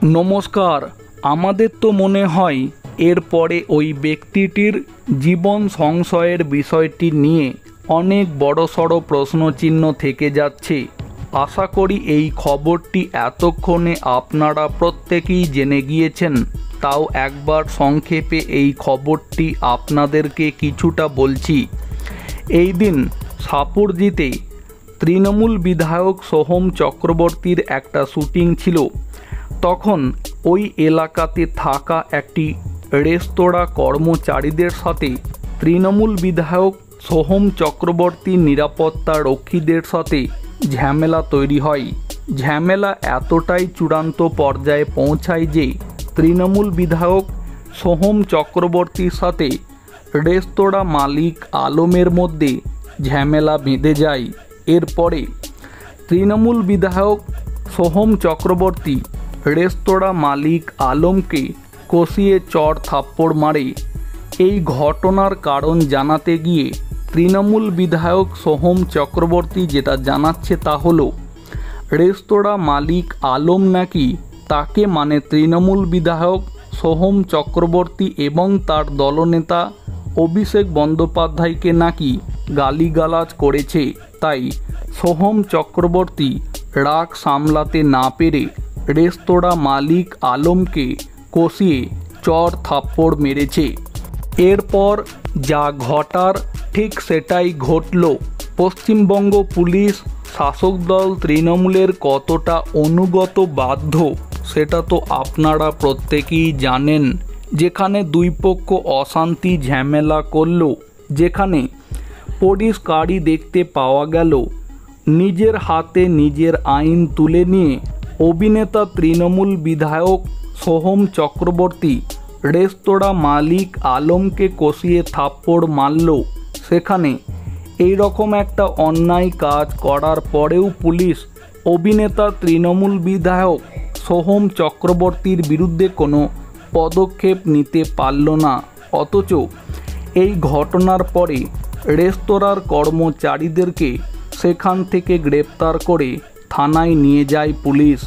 নমস্কার। আমাদের তো মনে হয় এরপরে ওই ব্যক্তিটির জীবন সংশয়ের বিষয়টি নিয়ে অনেক বড়সড় প্রশ্নচিহ্ন থেকে যাচ্ছে। আশা করি এই খবরটি এতক্ষণে আপনারা প্রত্যেকেই জেনে গিয়েছেন। তাও একবার সংক্ষেপে এই খবরটি আপনাদেরকে কিছুটা বলছি। এই দিন সাপুরজিতে তৃণমূল বিধায়ক সোহম চক্রবর্তীর একটা শুটিং ছিল। তখন ওই এলাকাতে থাকা একটি রেস্তোরাঁ কর্মচারীদের সাথে তৃণমূল বিধায়ক সোহম চক্রবর্তীর নিরাপত্তা রক্ষীদের সাথে ঝামেলা তৈরি হয়। ঝামেলা এতটাই চূড়ান্ত পর্যায়ে পৌঁছায় যে তৃণমূল বিধায়ক সোহম চক্রবর্তীর সাথে রেস্তোরাঁ মালিক আলমের মধ্যে ঝামেলা বেঁধে যায়। এরপরে তৃণমূল বিধায়ক সোহম চক্রবর্তী রেস্তোরাঁ মালিক আলমকে কষিয়ে চড় থাপ্পড় মারে। এই ঘটনার কারণ জানাতে গিয়ে তৃণমূল বিধায়ক সোহম চক্রবর্তী যেটা জানাচ্ছে তা হলো রেস্তোরাঁ মালিক আলম নাকি তাকে মানে তৃণমূল বিধায়ক সোহম চক্রবর্তী এবং তার দলনেতা অভিষেক বন্দ্যোপাধ্যায়কে নাকি গালিগালাজ করেছে। তাই সোহম চক্রবর্তী রাগ সামলাতে না পেরে রেস্তোরাঁ মালিক আলমকে কষিয়ে চড় থাপ্পড় মেরেছে। এরপর যা ঘটার ঠিক সেটাই ঘটল। পশ্চিমবঙ্গ পুলিশ শাসক দল তৃণমূলের কতটা অনুগত বাধ্য সেটা তো আপনারা প্রত্যেকেই জানেন। যেখানে দুই পক্ষ অশান্তি ঝামেলা করল, যেখানে পরিষ্কারই দেখতে পাওয়া গেল নিজের হাতে নিজের আইন তুলে নিয়ে অভিনেতা তৃণমূল বিধায়ক সোহম চক্রবর্তী রেস্তোরাঁ মালিক আলমকে কষিয়ে থাপ্পড় মারল। সেখানে এই রকম একটা অন্যায় কাজ করার পরেও পুলিশ অভিনেতা তৃণমূল বিধায়ক সোহম চক্রবর্তীর বিরুদ্ধে কোনো পদক্ষেপ নিতে পারল না। অথচ এই ঘটনার পরে রেস্তোরাঁর কর্মচারীদেরকে সেখান থেকে গ্রেপ্তার করে থানায় নিয়ে যায় পুলিশ।